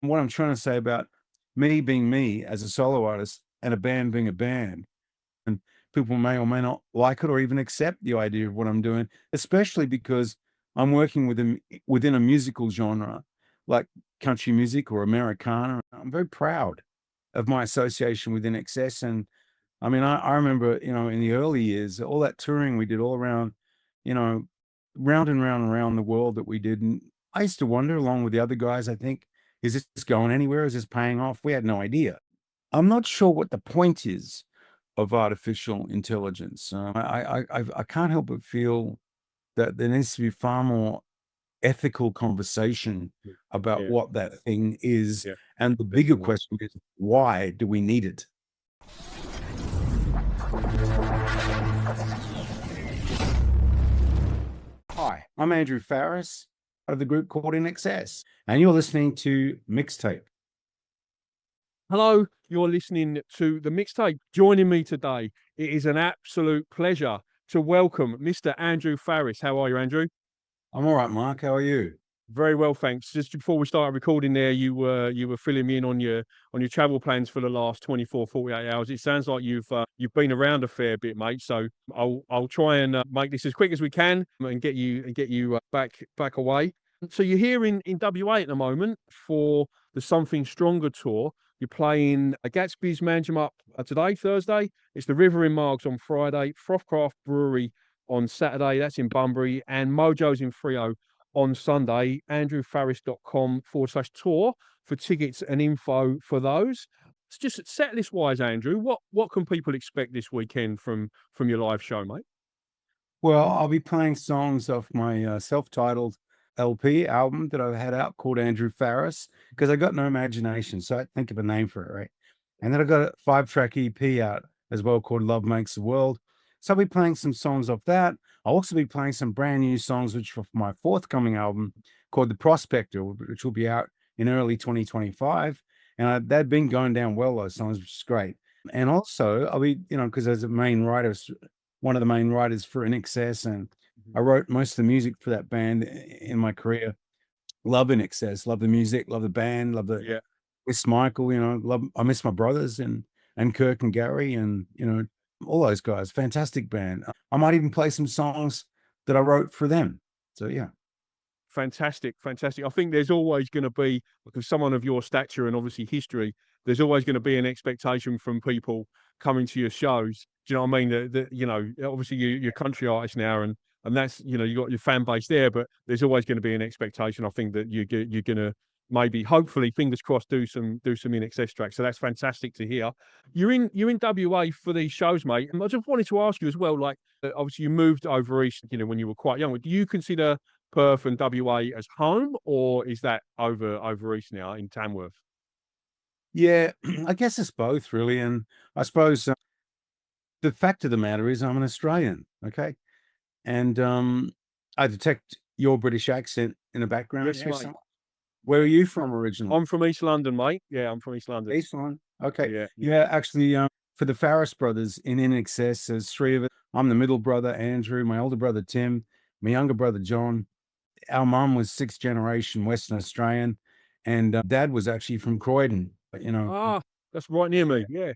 what I'm trying to say about me being me as a solo artist and a band being a band, and people may or may not like it or even accept the idea of what I'm doing, especially because I'm working within a musical genre like country music or Americana. I'm very proud of my association with INXS. And I mean, I remember, in the early years, all that touring we did all around, you know, round and round and around the world that we did. And I used to wonder, along with the other guys, I think, is this going anywhere? Is this paying off? We had no idea. I'm not sure what the point is of artificial intelligence. I can't help but feel that there needs to be far more ethical conversation about Yeah, what that thing is. yeah, And the bigger definitely. question is, why do we need it? Hi, I'm Andrew Farriss of the group called INXS, and you're listening to Mixtape. Hello, you're listening to the Mixtape. Joining me today, it is an absolute pleasure to welcome Mr. Andrew Farriss. How are you, Andrew? I'm all right, Mark. How are you? Very well, thanks. Just before we started recording there, you were filling me in on your travel plans for the last 24, 48 hours. It sounds like you've been around a fair bit, mate. So I'll try and make this as quick as we can and get you back away. So you're here in WA at the moment for the Something Stronger tour. You're playing a Gatsby's Mansion Up today, Thursday. It's the River in Margs on Friday, Frothcraft Brewery on Saturday. That's in Bunbury, and Mojo's in Freo on Sunday. andrewfarriss.com/tour for tickets and info for those. It's just set list wise, Andrew. What can people expect this weekend from your live show, mate? Well, I'll be playing songs off my self-titled LP album that I've had out called Andrew Farriss because I got no imagination, so I think of a name for it, right? And then I got a 5-track EP out as well called Love Makes the World. So I'll be playing some songs off that. I'll also be playing some brand new songs, which for my forthcoming album called The Prospector, which will be out in early 2025. And they've been going down well, those songs, which is great. And also, I'll be, because as a main writer, one of the main writers for INXS, and I wrote most of the music for that band in my career. Love INXS, love the music, love the band, love the Yeah, miss Michael, love I miss my brothers and Kirk and Gary and all those guys. Fantastic band. I might even play some songs that I wrote for them. So yeah. fantastic, fantastic. I think there's always going to be, because someone of your stature and obviously history, there's always going to be an expectation from people coming to your shows. Do you know what I mean? Obviously you're country artist now, and that's you got your fan base there, but there's always going to be an expectation. I think that you're going to maybe, hopefully, fingers crossed, do some INXS tracks. So that's fantastic to hear. You're in WA for these shows, mate. And I just wanted to ask you as well, like obviously you moved over east, when you were quite young. Do you consider Perth and WA as home, or is that over east now in Tamworth? Yeah, I guess it's both really. And I suppose the fact of the matter is I'm an Australian, okay? And I detect your British accent in the background Yes, here. mate. Where are you from originally? I'm from East London, mate. Yeah, I'm from East London. East London. Okay. Yeah. Yeah, actually, for the Farriss brothers in INXS, there's three of us. I'm the middle brother, Andrew, my older brother, Tim, my younger brother, John. Our mum was sixth generation Western Australian, and dad was actually from Croydon. But, Ah, that's right near me. Yeah.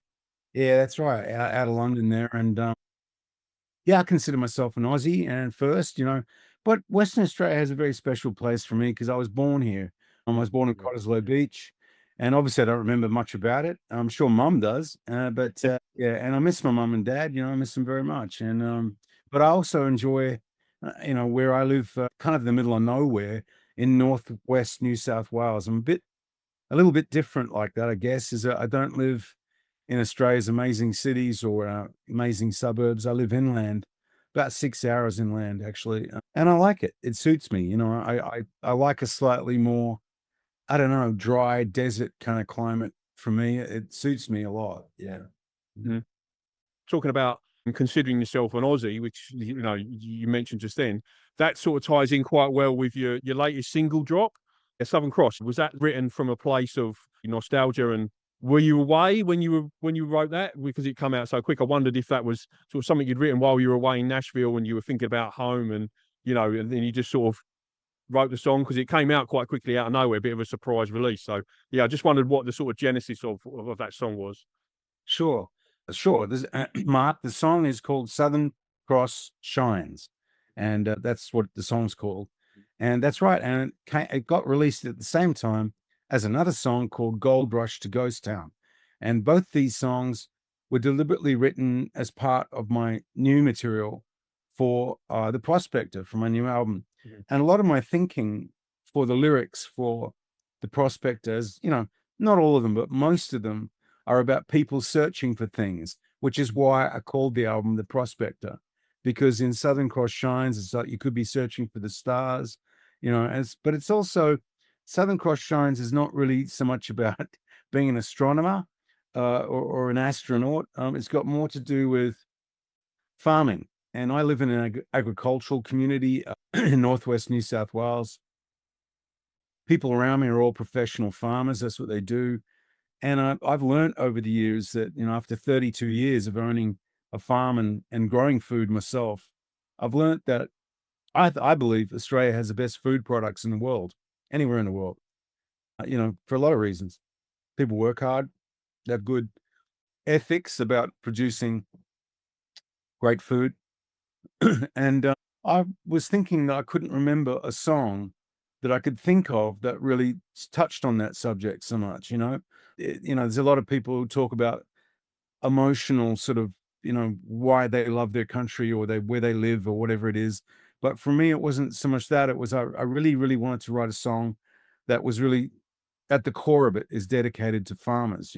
yeah, that's right, out of London there. And yeah, I consider myself an Aussie and first, but Western Australia has a very special place for me because I was born here. I was born in Yeah. Cottesloe Beach, and obviously I don't remember much about it. I'm sure Mum does, but yeah, and I miss my mum and dad. I miss them very much, and but I also enjoy, where I live, kind of in the middle of nowhere in northwest New South Wales. I'm a little bit different like that, I guess. Is that I don't live in Australia's amazing cities or amazing suburbs. I live inland, about 6 hours inland actually, and I like it. It suits me. I like a slightly more, I don't know, dry desert kind of climate. For me, it suits me a lot. Yeah. Mhm. Talking about considering yourself an Aussie, which you mentioned just then, that sort of ties in quite well with your latest single drop, Southern Cross. Was that written from a place of nostalgia, and were you away when you wrote that because it come out so quick? I wondered if that was sort of something you'd written while you were away in Nashville and you were thinking about home, and and then you just sort of wrote the song? Because it came out quite quickly out of nowhere, a bit of a surprise release. So yeah, I just wondered what the sort of genesis of that song was. Sure, sure. This, Mark, the song is called Southern Cross Shines, and that's what the song's called. And that's right. And it got released at the same time as another song called Gold Rush to Ghost Town. And both these songs were deliberately written as part of my new material for the Prospector, for my new album. Mhm. And a lot of my thinking for the lyrics for the Prospectors, not all of them, but most of them are about people searching for things, which is why I called the album The Prospector, because in Southern Cross Shines, it's like you could be searching for the stars, but it's also Southern Cross Shines is not really so much about being an astronomer or an astronaut. It's got more to do with farming. And I live in an agricultural community in Northwest New South Wales. People around me are all professional farmers. That's what they do. And I've learned over the years that, after 32 years of owning a farm and growing food myself, I've learned that I believe Australia has the best food products in the world, anywhere in the world, for a lot of reasons. People work hard, they have good ethics about producing great food. And I was thinking that I couldn't remember a song that I could think of that really touched on that subject so much, there's a lot of people who talk about emotional sort of, why they love their country or where they live or whatever it is. But for me, it wasn't so much that. It was I really, really wanted to write a song that was really at the core of it is dedicated to farmers.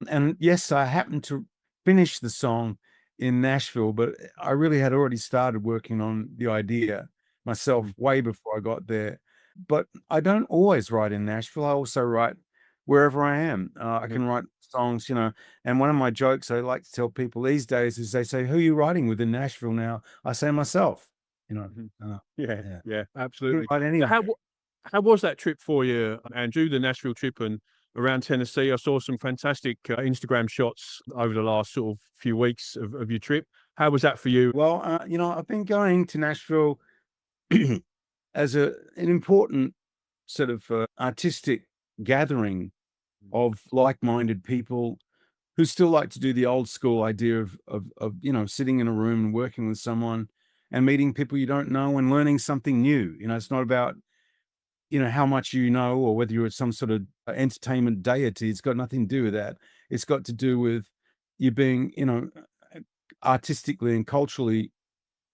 And yes, I happened to finish the song in Nashville, but I really had already started working on the idea myself way before I got there. But I don't always write in Nashville. I also write wherever I am. I can write songs, and one of my jokes I like to tell people these days is they say, "Who are you writing with in Nashville now?" I say myself, Mhm. uh, Yeah, yeah. yeah, You absolutely. can write So anywhere. how was that trip for you, Andrew, the Nashville trip and around Tennessee? I saw some fantastic Instagram shots over the last sort of few weeks of your trip. How was that for you? Well, I've been going to Nashville as an important sort of artistic gathering of like-minded people who still like to do the old school idea of sitting in a room and working with someone and meeting people you don't know and learning something new. It's not about how much you know or whether you're some sort of entertainment deity. It's got nothing to do with that. It's got to do with you being artistically and culturally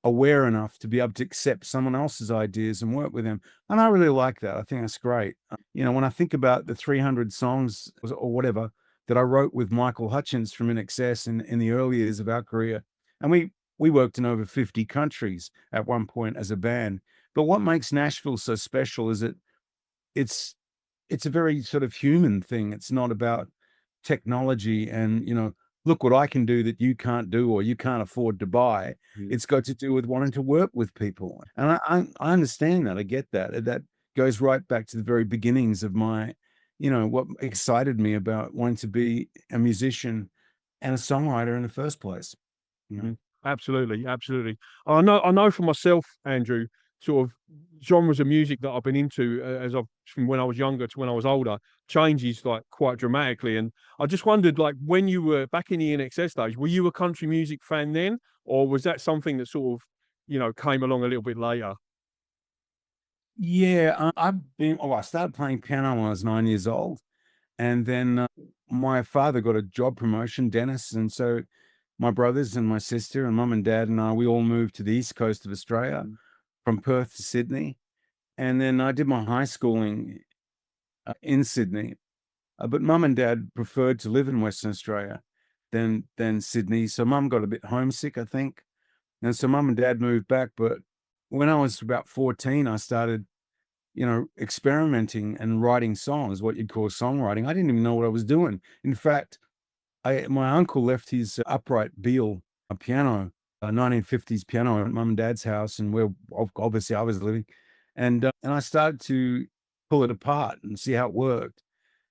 aware enough to be able to accept someone else's ideas and work with them. And I really like that. I think that's great. When I think about the 300 songs or whatever that I wrote with Michael Hutchence from INXS in the early years of our career, and we worked in over 50 countries at one point as a band. But what makes Nashville so special is that it's it's a very sort of human thing. It's not about technology and, look what I can do that you can't do or you can't afford to buy. Mm. It's got to do with wanting to work with people. And I understand that. I get that. That goes right back to the very beginnings of my, what excited me about wanting to be a musician and a songwriter in the first place. You know? Mhm. Absolutely, absolutely. I know for myself, Andrew, sort of genres of music that I've been into as I've from when I was younger to when I was older changes like quite dramatically. And I just wondered, like, when you were back in the INXS days, were you a country music fan then, or was that something that sort of, came along a little bit later? Yeah, I started playing piano when I was 9 years old. And then my father got a job promotion, dentist. And so my brothers and my sister and mum and dad and I, we all moved to the east coast of Australia Mm. from Perth to Sydney. And then I did my high schooling in Sydney. But mum and dad preferred to live in Western Australia than Sydney. So mum got a bit homesick, I think. And so mum and dad moved back. But when I was about 14, I started experimenting and writing songs, what you'd call songwriting. I didn't even know what I was doing. In fact, my uncle left his upright Beal piano, a 1950s piano at mum and dad's house, and where obviously I was living, and I started to pull it apart and see how it worked.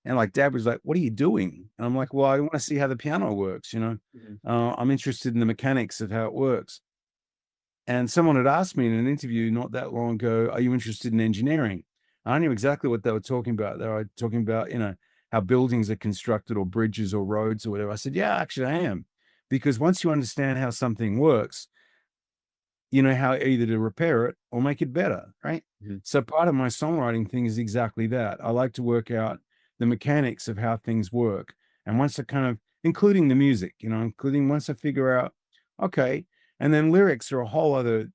And like dad was like, "What are you doing?" And I'm like, "Well, I want to see how the piano works. Mhm. I'm interested in the mechanics of how it works." And someone had asked me in an interview not that long ago, "Are you interested in engineering?" I knew exactly what they were talking about. They were talking about, how buildings are constructed or bridges or roads or whatever. I said, "Yeah, actually I am." Because once you understand how something works, you know how either to repair it or make it better, right? Mhm. So part of my songwriting thing is exactly that. I like to work out the mechanics of how things work. And once I kind of, including the music, including once I figure out, okay, and then lyrics are a whole other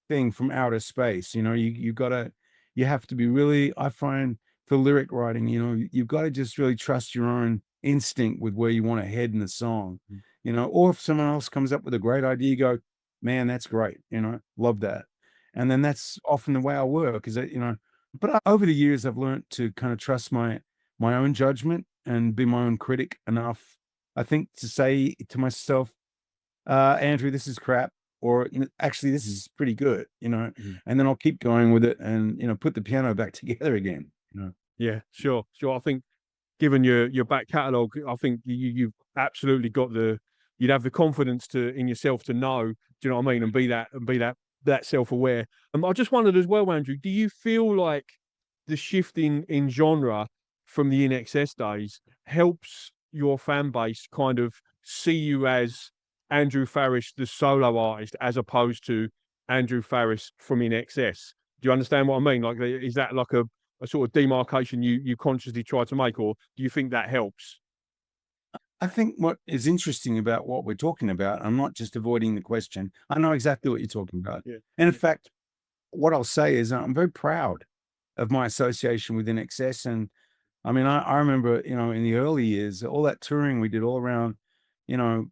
thing from outer space. You have to be really, I find for lyric writing, you've got to just really trust your own instinct with where you want to head in the song. Mm. Or if someone else comes up with a great idea, you go, man, that's great, love that. And then that's often the way I work is that, but over the years I've learned to kind of trust my own judgment and be my own critic enough, I think, to say to myself, Andrew, this is crap, or actually, this Mhm. is pretty good, Mhm. and then I'll keep going with it, and put the piano back together again. Yeah, sure, sure. I think given your back catalogue, I think you've absolutely got you'd have the confidence in yourself to know, do you know what I mean, and be that self-aware. I just wondered as well, Andrew, do you feel like the shift in genre from the INXS days helps your fan base kind of see you as Andrew Farriss, the solo artist, as opposed to Andrew Farriss from INXS? Do you understand what I mean? Like, is that like a sort of demarcation you consciously try to make, or do you think that helps? I think what is interesting about what we're talking about, I'm not just avoiding the question. I know exactly what you're talking about, Yeah. and in fact, what I'll say is I'm very proud of my association with INXS. And I mean, I remember, in the early years, all that touring we did all around, you know,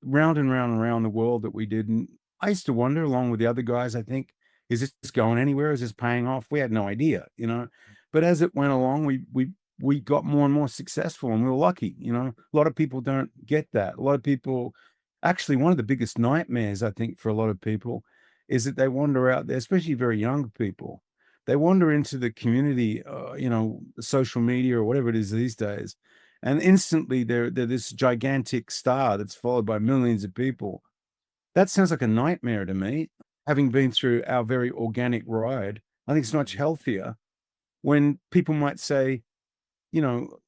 round and round and around the world that we did. And I used to wonder, along with the other guys, I think, is this going anywhere? Is this paying off? We had no idea. But as it went along, we got more and more successful, and we were lucky. A lot of people don't get that. A lot of people, actually, one of the biggest nightmares, I think, for a lot of people is that they wander out there, especially very young people. They wander into the community, social media or whatever it is these days, and instantly they're this gigantic star that's followed by millions of people. That sounds like a nightmare to me. Having been through our very organic ride, I think it's much healthier when people might say,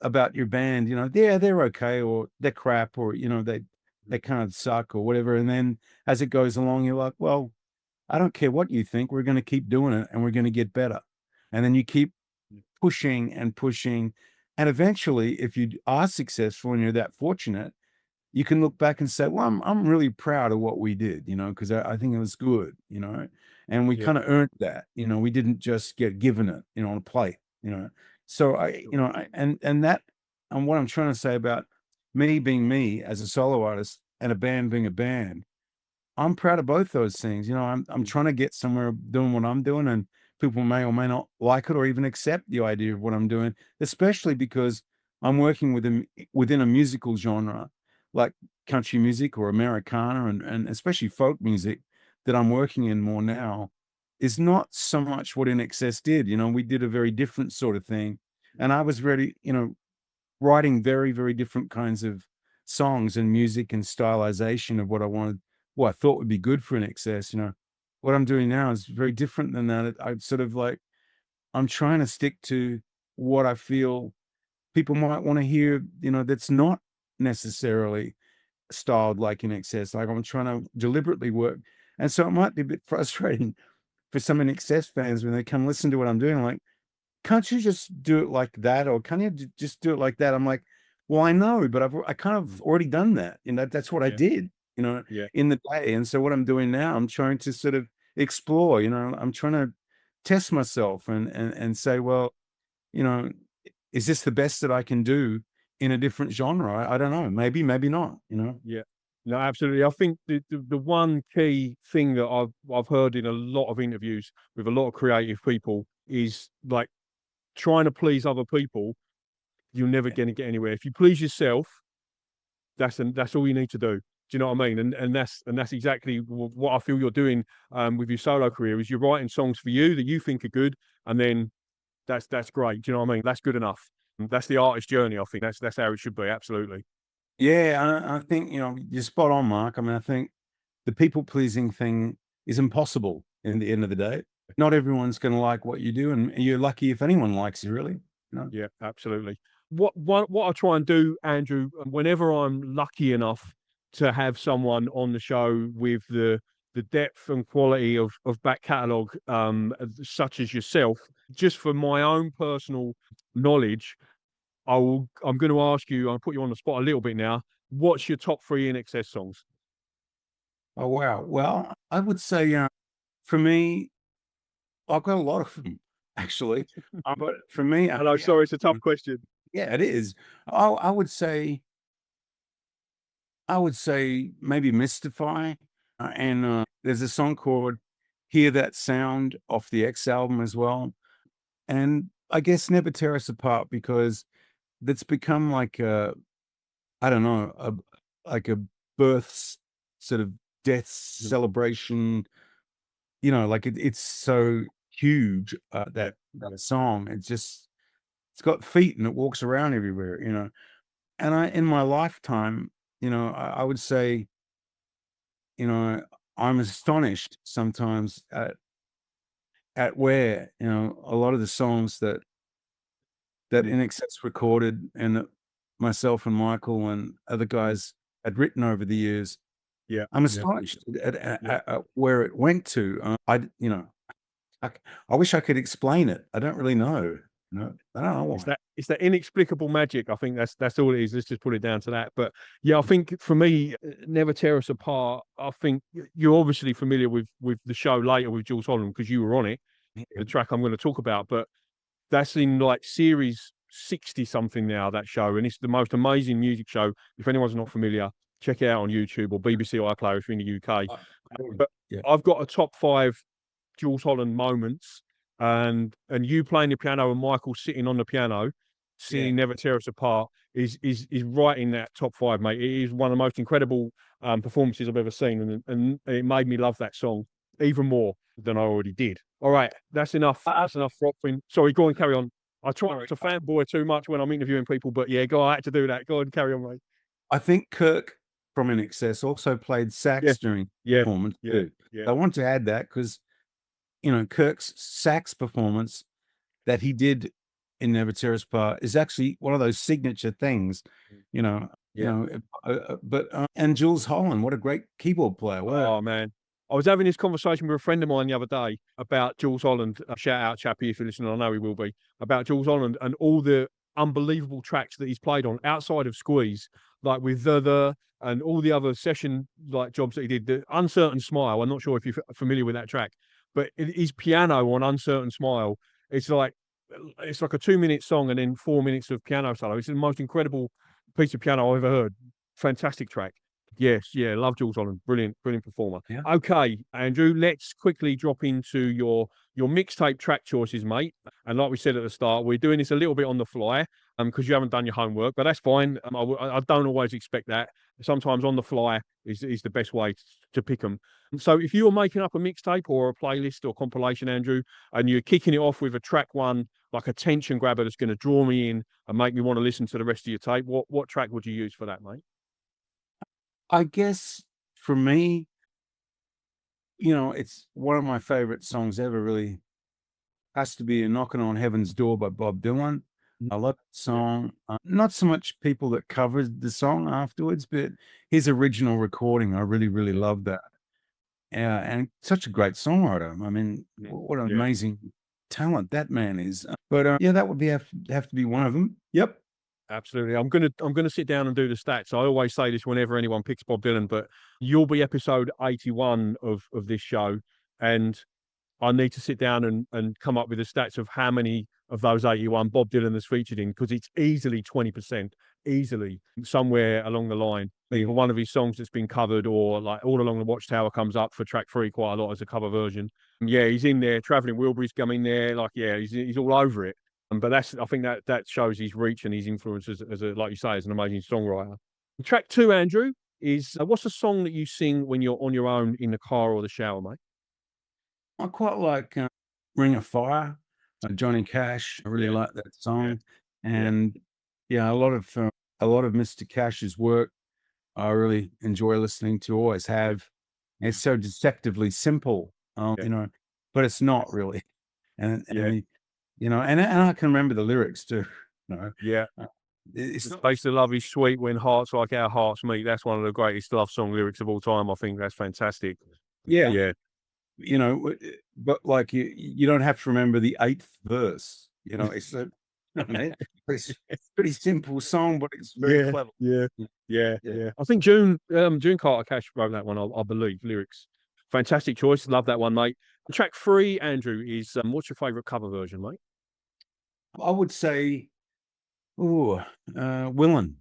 about your band, yeah, they're okay, or they're crap, or they kind of suck or whatever. And then as it goes along, you're like, well, I don't care what you think. We're going to keep doing it, and we're going to get better. And then you keep pushing and pushing. And eventually, if you are successful and you're that fortunate, you can look back and say, well, I'm really proud of what we did, because I think it was good. And we Yeah. kind of earned that. We didn't just get given it, on a plate. So and what I'm trying to say about me being me as a solo artist and a band being a band, I'm proud of both those things. I'm trying to get somewhere doing what I'm doing, and people may or may not like it or even accept the idea of what I'm doing, especially because I'm working within a musical genre like country music or Americana, and especially folk music that I'm working in more now is not so much what INXS did. We did a very different sort of thing. And I was ready, writing very, very different kinds of songs and music and stylization of what I wanted, what I thought would be good for an excess. What I'm doing now is very different than that. I sort of like, I'm trying to stick to what I feel people might want to hear, that's not necessarily styled like in excess. Like I'm trying to deliberately work. And so it might be a bit frustrating for some in excess fans when they come listen to what I'm doing. Like, can't you just do it like that? Or can you just do it like that? I'm like, well, I know, but I kind of already done that. That's what I Yeah. did, Yeah. in the day. And so what I'm doing now, I'm trying to sort of explore, I'm trying to test myself and say, well, you know, is this the best that I can do in a different genre? I don't know. Maybe not. Yeah. No, absolutely. I think the one key thing that I've heard in a lot of interviews with a lot of creative people is like trying to please other people, you're never Yeah. gonna get anywhere. If you please yourself, that's all you need to do. Do you know what I mean? And that's exactly what I feel you're doing with your solo career is you're writing songs for you that you think are good, and then that's great. Do you know what I mean? That's good enough. And that's the artist journey. I think that's how it should be. Absolutely. Yeah, I think, you're spot on, Mark. I mean, I think the people pleasing thing, is impossible in the end of the day. Not everyone's going to like what you do, and you're lucky if anyone likes you, really. You know? Yeah, absolutely. What I try and do, Andrew, whenever I'm lucky enough to have someone on the show with the depth and quality of back catalogue, such as yourself, just for my own personal knowledge, I'm going to ask you. I'll put you on the spot a little bit now. What's your top 3 INXS songs? Oh wow. Well, I would say for me, I've got a lot of them actually, but for me, I know, sorry, it's a tough question. yeah, it is. I would say maybe Mystify, and there's a song called "Hear That Sound" off the X album as well, and I guess Never Tear Us Apart because that's become like a I don't know like a birth sort of death celebration. You know, like it's so huge that song. It's got feet and it walks around everywhere. You know, and in my lifetime, I would say, you know, I'm astonished sometimes at where, a lot of the songs that INXS recorded and that myself and Michael and other guys had written over the years. Yeah, I'm yeah, astonished yeah. at where it went to. I wish I could explain it. I don't really know. I don't know It's why. that inexplicable magic. I think that's all it is. Let's just put it down to that. But yeah, I think for me, Never Tear Us Apart. I think you're obviously familiar with the show later with Jules Holland because you were on it. The track I'm going to talk about, but that's in like series 60 something now, that show, and it's the most amazing music show. If anyone's not familiar, check it out on YouTube or BBC iPlayer if you're in the UK. But Yeah, I've got a top 5 Jules Holland moments, and you playing the piano and Michael sitting on the piano yeah. singing "Never Tear Us Apart" is right in that top 5, mate. It is one of the most incredible performances I've ever seen, and it made me love that song even more than I already did. All right, that's enough. That's enough frothing. Sorry, go on, carry on. I try not to fanboy too much when I'm interviewing people, but yeah, go on, I had to do that. Go on, carry on, mate. I think Kirk from INXS also played Yeah, sax during yeah, performance yeah, too. yeah, I want to add that because Kirk's sax performance that he did in Never Tear Us Apart is actually one of those signature things. You know, yeah. but and Jules Holland, what a great keyboard player! Wow. Oh man, I was having this conversation with a friend of mine the other day about Jules Holland. Shout out, Chappie, if you're listening. I know he will be, about Jules Holland and all the unbelievable tracks that he's played on outside of Squeeze, like with the and all the other session like jobs that he did. The Uncertain Smile. I'm not sure if you're familiar with that track, but his piano on Uncertain Smile. It's like it's like a 2-minute song and then 4 minutes of piano solo. It's the most incredible piece of piano I've ever heard. Fantastic track. Yes, yeah, love Jules Holland. Brilliant, brilliant performer. Yeah. Okay, Andrew, let's quickly drop into your mixtape track choices, mate. And like we said at the start, we're doing this a little bit on the fly, because you haven't done your homework, but that's fine. I don't always expect that. Sometimes on the fly is the best way to pick them. So if you were making up a mixtape or a playlist or compilation, Andrew, and you're kicking it off with a track one, like a tension grabber that's going to draw me in and make me want to listen to the rest of your tape, what track would you use for that, mate? I guess for me, it's one of my favorite songs ever. Really has to be "Knocking on Heaven's Door" by Bob Dylan. I love that Yeah. song. Not so much people that covered the song afterwards, but his original recording, I really, really love that. Yeah, and such a great songwriter. I mean, Mm. what an Yeah. amazing talent that man is. But yeah, that would have to be one of them. Yep. Absolutely. I'm gonna sit down and do the stats. I always say this whenever anyone picks Bob Dylan, but you'll be episode 81 of this show, and I need to sit down and come up with the stats of how many of those 81 Bob Dylan has featured in, because it's easily 20%, easily somewhere along the line. Either one of his songs that's been covered, or like All Along the Watchtower comes up for track 3 quite a lot as a cover version. And yeah, he's in there. Traveling Wilburys coming there. Like, yeah, he's all over it. But I think that shows his reach and his influence as a, like you say, as an amazing songwriter. Track 2, Andrew, is what's a song that you sing when you're on your own in the car or the shower, mate? I quite like "Ring of Fire," Johnny Cash. I really Yeah, like that yeah, song, yeah. and yeah, a lot of Mr. Cash's work. I really enjoy listening to. Always have. It's so deceptively simple, Yeah. you know, but it's not really. And Yeah. and I can remember the lyrics too. You know, Yeah. uh, it's The not. taste of love is sweet when hearts like our hearts meet. That's one of the greatest love song lyrics of all time. I think that's fantastic. Yeah, Yeah. but like you don't have to remember the eighth verse. It's it's pretty simple song, but it's very Yeah. clever. Yeah. Yeah. Yeah. Yeah. I think June Carter Cash wrote that one, I believe, lyrics. Fantastic choice. Love that one, mate. Track 3, Andrew, is what's your favorite cover version, mate? I would say, oh, Willin'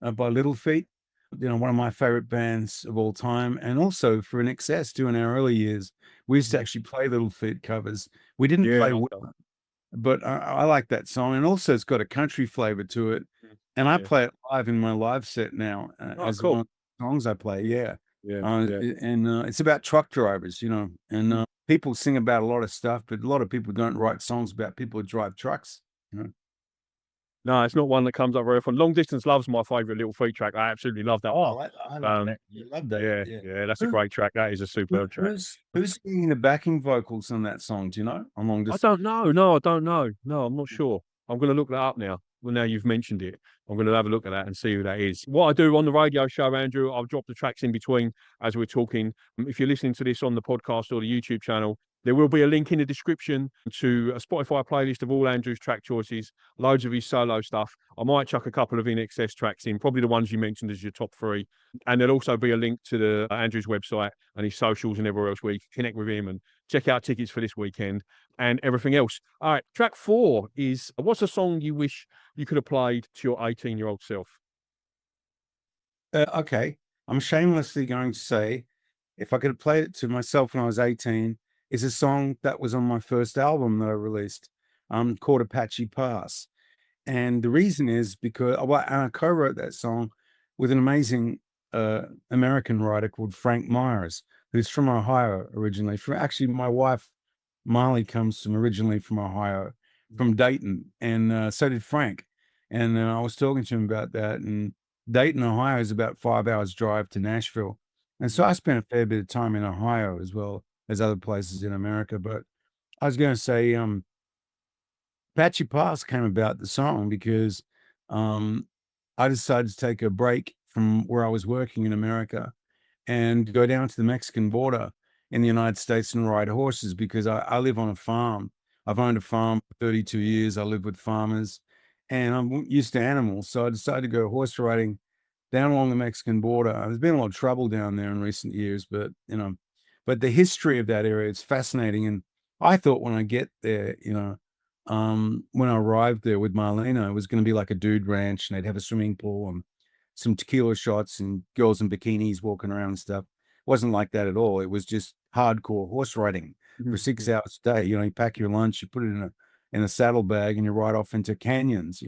by Little Feat. One of my favorite bands of all time, and also for INXS too. In our early years, we used to actually play Little Feat covers. We didn't Yeah. play, but I like that song, and also it's got a country flavor to it. And I Yeah. play it live in my live set now Oh, as cool. one of the songs I play. Yeah, Yeah. Yeah. and it's about truck drivers, and people sing about a lot of stuff, but a lot of people don't write songs about people who drive trucks. You know? No, it's not one that comes up very often. Long Distance Love's my favorite Little Feat track. I absolutely love that one. I like Um, that. You love that. yeah, Yeah. yeah, that's a Who, great track. That is a superb track. who's singing the backing vocals on that song? Do you know? On Long I Distance. don't know. No, I don't know. No, I'm not sure. I'm going to look that up now. Well, now you've mentioned it, I'm going to have a look at that and see who that is. What I do on the radio show, Andrew, I'll drop the tracks in between as we're talking. If you're listening to this on the podcast or the YouTube channel, there will be a link in the description to a Spotify playlist of all Andrew's track choices, loads of his solo stuff. I might chuck a couple of INXS tracks in, probably the ones you mentioned as your top 3. And there'll also be a link to the Andrew's website and his socials and everywhere else where you can connect with him and check out tickets for this weekend and everything else. All right, track 4 is what's a song you wish you could have played to your 18-year-old self? Okay, I'm shamelessly going to say, if I could have played it to myself when I was 18, is a song that was on my first album that I released, called Apache Pass. And the reason is because and I co-wrote that song with an amazing American writer called Frank Myers, who's from Ohio originally. Actually, my wife Molly comes from originally from Ohio, from Dayton, and so did Frank. And I was talking to him about that. And Dayton, Ohio, is about 5 hours drive to Nashville, and so I spent a fair bit of time in Ohio as well as other places in America. But I was going to say, Patchy Pass came about the song because um, I decided to take a break from where I was working in America and go down to the Mexican border in the United States and ride horses because I live on a farm. I've owned a farm for 32 years. I live with farmers and I'm used to animals. So I decided to go horse riding down along the Mexican border. There's been a lot of trouble down there in recent years, but the history of that area is fascinating. And I thought when I get there, when I arrived there with Marlena, it was going to be like a dude ranch and they'd have a swimming pool and some tequila shots and girls in bikinis walking around and stuff. It wasn't like that at all. It was just hardcore horse riding for 6 hours a day. You pack your lunch, you put it in a saddlebag, and you ride off into canyons.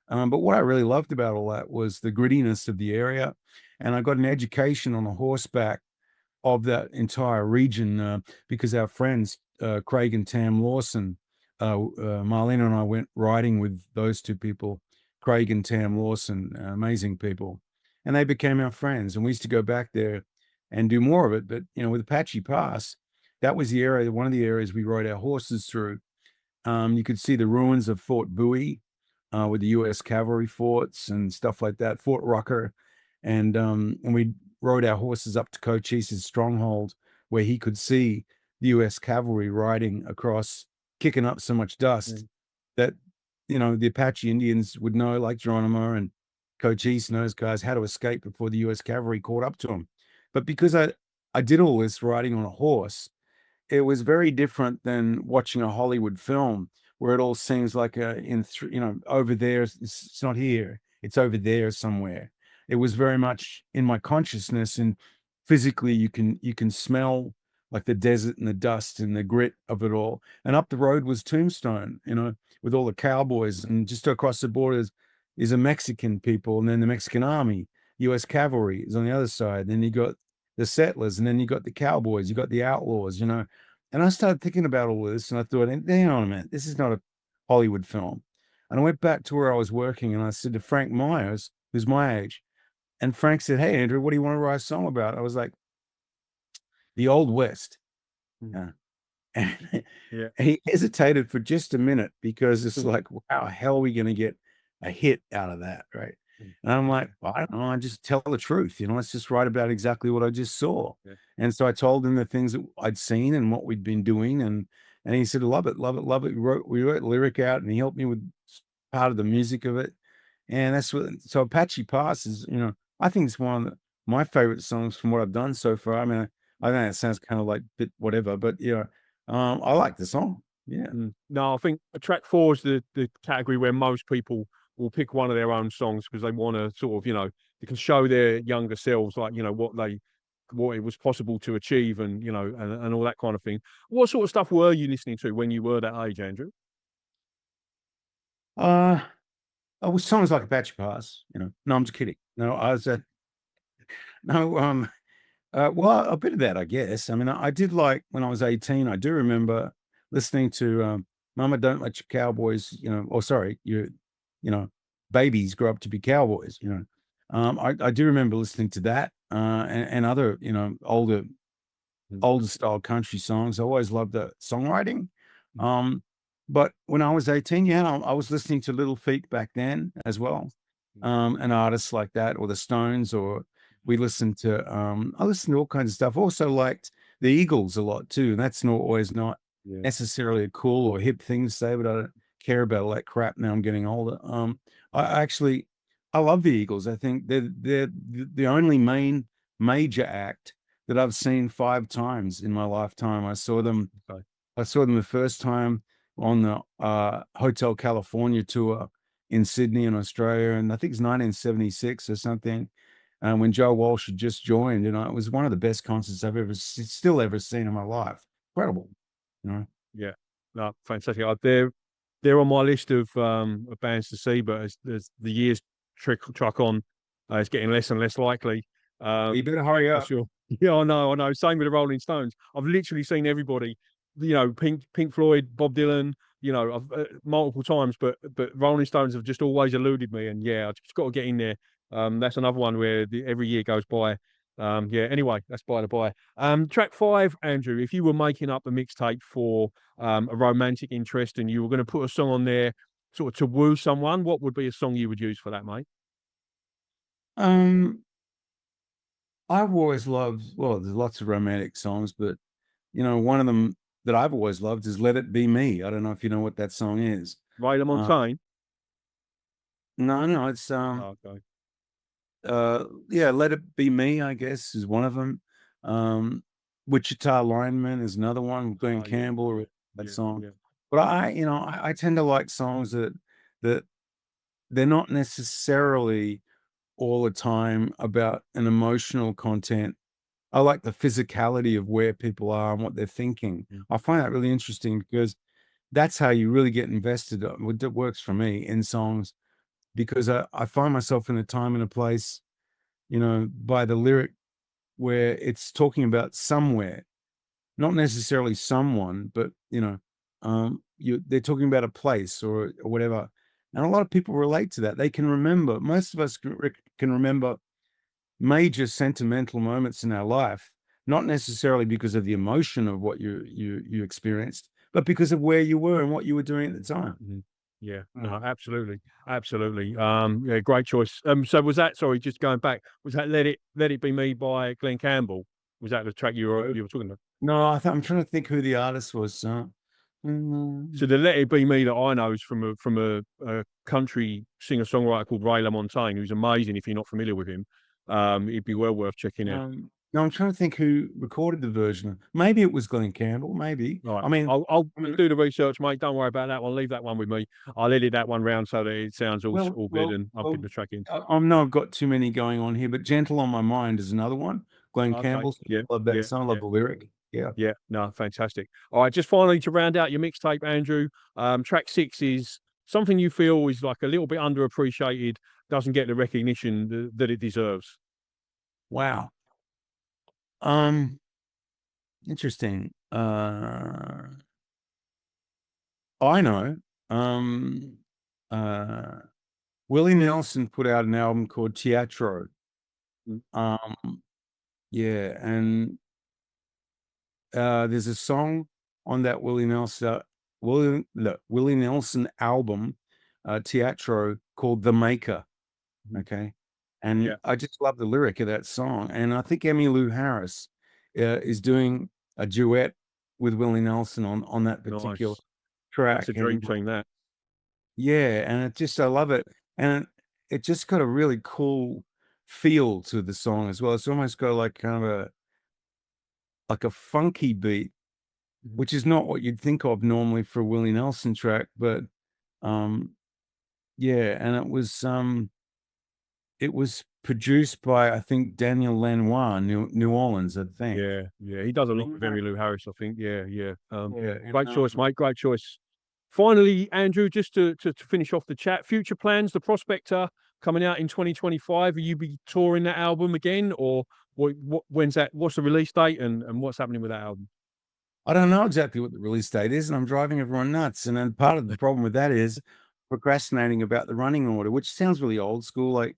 But what I really loved about all that was the grittiness of the area, and I got an education on the horseback of that entire region because our friends Craig and Tam Lawson, Marlena and I went riding with those two people, Craig and Tam Lawson, amazing people, and they became our friends. And we used to go back there and do more of it. But with Apache Pass, that was the area, one of the areas we rode our horses through. You could see the ruins of Fort Bowie with the U.S. cavalry forts and stuff like that, Fort Rucker, and we rode our horses up to Cochise's stronghold, where he could see the U.S. cavalry riding across, kicking up so much dust that the Apache Indians would know, like Geronimo and Cochise and those guys, how to escape before the U.S. cavalry caught up to them. But because I did all this riding on a horse, it was very different than watching a Hollywood film where it all seems like over there. It's not here. It's over there somewhere. It was very much in my consciousness, and physically you can smell like the desert and the dust and the grit of it all. And up the road was Tombstone, with all the cowboys, and just across the border is a Mexican people, and then the Mexican army, U.S. cavalry is on the other side. Then you got the settlers, and then you got the cowboys, you got the outlaws, and I started thinking about all this, and I thought, hang on a minute, this is not a Hollywood film. And I went back to where I was working, and I said to Frank Myers, who's my age, and Frank said, "Hey, Andrew, what do you want to write a song about?" I was like, the Old West. Mm. Yeah. And Yeah. he hesitated for just a minute because it's like, how hell are we going to get a hit out of that? Right. Mm. And I'm like, well, I don't know. I just tell the truth. Let's just write about exactly what I just saw. Yeah. And so I told him the things that I'd seen and what we'd been doing. And he said, love it, love it, love it. We wrote lyric out and he helped me with part of the music of it. And that's what, so Apache Pass is, I think it's one of my favorite songs from what I've done so far. I mean, I know it sounds kind of like bit whatever, but I like the song. Yeah. No, I think track 4 is the category where most people will pick one of their own songs because they want to sort of, they can show their younger selves like, what it was possible to achieve and, and all that kind of thing. What sort of stuff were you listening to when you were that age, Andrew? Oh, songs like Apache Pass. No, I'm just kidding. No, I was no, well, a bit of that, I guess. I mean, I did like when I was 18. I do remember listening to "Mama Don't Let Your Cowboys," or sorry, babies grow up to be cowboys. I do remember listening to that and other older style country songs. I always loved the songwriting. Um, but when I was 18, yeah, I was listening to Little Feat back then as well, and artists like that, or the Stones, or we listened to. I listened to all kinds of stuff. Also liked the Eagles a lot too, and that's not always not Yeah. necessarily a cool or hip thing to say, but I don't care about all that crap now. I'm getting older. I actually I love the Eagles. I think they're the only major act that I've seen 5 times in my lifetime. Okay. I saw them the first time on the Hotel California tour in Sydney in Australia, and I think it's 1976 or something. When Joe Walsh had just joined, it was one of the best concerts I've still ever seen in my life. Incredible, you know. Yeah. No, fantastic. They're on my list of bands to see, but as the years truck on, it's getting less and less likely. You better hurry For up. sure. Yeah, I know. Same with the Rolling Stones. I've literally seen everybody, Pink Floyd, Bob Dylan, I've multiple times, but Rolling Stones have just always eluded me. And yeah, I just got to get in there. That's another one where every year goes by. Yeah. Anyway, that's by the by. Track 5, Andrew. If you were making up a mixtape for a romantic interest and you were going to put a song on there, sort of to woo someone, what would be a song you would use for that, mate? Um, I've always loved. Well, there's lots of romantic songs, but one of them that I've always loved is "Let It Be Me." I don't know if you know what that song is. Ray Uh, LaMontagne. no, no, it's Oh, okay. yeah, "Let It Be Me," I guess, is one of them. "Wichita Lineman" is another one, Glen Oh, yeah, Campbell, that yeah, song. yeah. But I tend to like songs that they're not necessarily all the time about an emotional content. I like the physicality of where people are and what they're thinking. Mm. I find that really interesting because that's how you really get invested. It works for me in songs because I find myself in a time and a place, by the lyric where it's talking about somewhere, not necessarily someone, but they're talking about a place or whatever. And a lot of people relate to that. They can remember. Most of us can remember major sentimental moments in our life, not necessarily because of the emotion of what you experienced, but because of where you were and what you were doing at the time. Mhm. Yeah, no, Mm. absolutely, absolutely. Yeah, great choice. So was that? Sorry, just going back. Was that "Let It Be Me" by Glen Campbell? Was that the track you were talking about? No, I'm trying to think who the artist was. So Mm, the "Let It Be Me" that I know is from a country singer songwriter called Ray LaMontagne, who's amazing. If you're not familiar with him, it'd be well worth checking out. no, I'm trying to think who recorded the version. Maybe it was Glen Campbell. Maybe. All right. I mean, I'll I mean, do the research, mate. Don't worry about that one. Leave that one with me. I'll edit that one round so that it sounds all well, all good, well, and I'll put well. the track in. I know I've got too many going on here, but "Gentle on My Mind" is another one. Glen Okay. Campbell. Yeah. Love that Yeah. song. Love Yeah. the lyric. Yeah. Yeah. No, fantastic. All right. Just finally to round out your mixtape, Andrew. Track 6 is something you feel is like a little bit underappreciated, doesn't get the recognition that it deserves. Wow. Um. Interesting. I know. Um. Uh. Willie Nelson put out an album called Teatro. Mm. Um. Yeah, and there's a song on that Willie Nelson album, Teatro, called The Maker. Okay. And Yeah. I just love the lyric of that song. And I think Emmylou Harris is doing a duet with Willie Nelson on that particular Nice. track. That's a dream And team, that. yeah, and I love it. And it just got a really cool feel to the song as well. It's almost got like kind of a funky beat, which is not what you'd think of normally for a Willie Nelson track, but yeah, and it was produced by, I think, Daniel Lanois, New Orleans, I think. Yeah, yeah. He does a lot with Emmylou Harris, I think. Yeah, yeah. Yeah, Great choice, mate. Great choice. Finally, Andrew, just to finish off the chat, future plans, the Prospector coming out in 2025. Will you be touring that album again, or when's that? What's the release date, and what's happening with that album? I don't know exactly what the release date is, and I'm driving everyone nuts. And then part of the problem with that is procrastinating about the running order, which sounds really old school. Like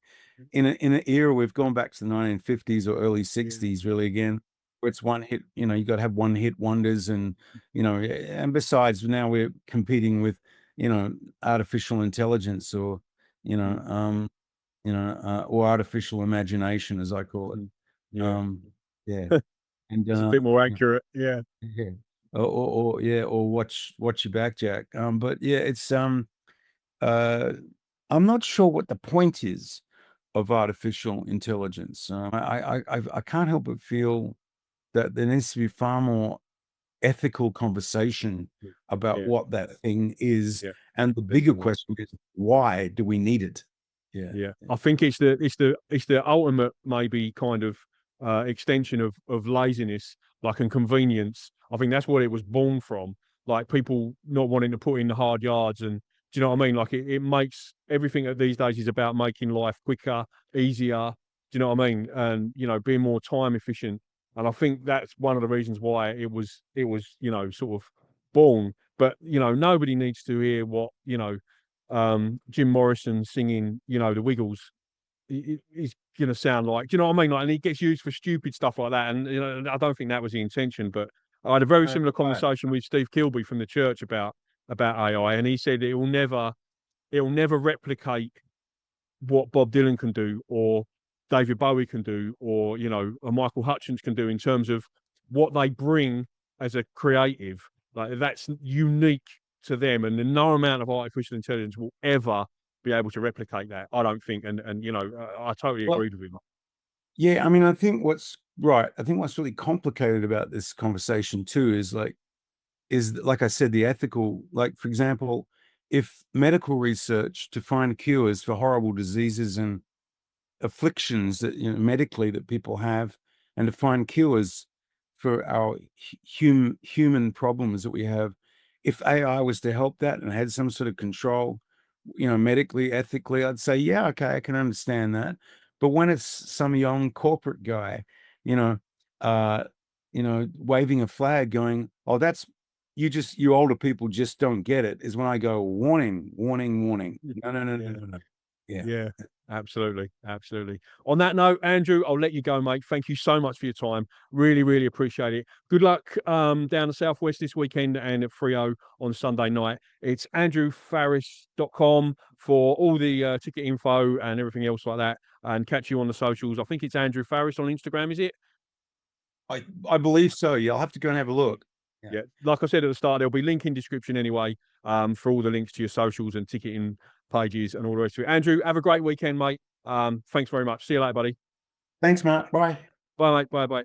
in an era, we've gone back to the 1950s or early 60s, really again, where it's one hit. You got to have one hit wonders, and and besides, now we're competing with artificial intelligence or or artificial imagination, as I call it. Yeah, Yeah, and it's a bit more accurate. Yeah, yeah. Or watch your back, Jack. But yeah, it's uh I'm not sure what the point is of artificial intelligence. I can't help but feel that there needs to be far more ethical conversation about yeah, what that thing is. yeah. And the bigger Definitely. question is, why do we need it? Yeah. Yeah, I think it's the ultimate maybe kind of extension of laziness, like, and convenience. I think that's what it was born from. Like, people not wanting to put in the hard yards, and do you know what I mean? Like, it makes everything these days is about making life quicker, easier. Do you know what I mean? And being more time efficient. And I think that's one of the reasons why it was sort of born. But nobody needs to hear what Jim Morrison singing, the Wiggles is going to sound like. Do you know what I mean? Like, and he gets used for stupid stuff like that. And I don't think that was the intention. But I had a very similar conversation with Steve Kilby from the church about AI, and he said it will never replicate what Bob Dylan can do, or David Bowie can do, or a Michael Hutchence can do in terms of what they bring as a creative. Like, that's unique to them, and no amount of artificial intelligence will ever be able to replicate that, I don't think. And I totally Well, agreed with him. yeah, I mean, I think what's right. I think what's really complicated about this conversation too is like I said, the ethical, like, for example, if medical research to find cures for horrible diseases and afflictions that medically that people have, and to find cures for our human problems that we have, if AI was to help that and had some sort of control, medically, ethically, I'd say, yeah, okay, I can understand that. But when it's some young corporate guy, you know, uh, waving a flag, going, "Oh, that's you older people just don't get it," is when I go, warning, warning, warning. No, no, no, no, Yeah. no, no. Yeah. Yeah, absolutely, absolutely. On that note, Andrew, I'll let you go, mate. Thank you so much for your time. Really, really appreciate it. Good luck down the southwest this weekend and at Frio on Sunday night. It's andrewfarriss.com for all the ticket info and everything else like that. And catch you on the socials. I think it's Andrew Farriss on Instagram, is it? I believe so. Yeah, I'll have to go and have a look. Yeah. Yeah. Like I said at the start, there'll be link in description anyway, for all the links to your socials and ticketing pages and all the rest of it. Andrew, have a great weekend, mate. Thanks very much. See you later, buddy. Thanks, Matt. Bye. Bye, mate. Bye, bye.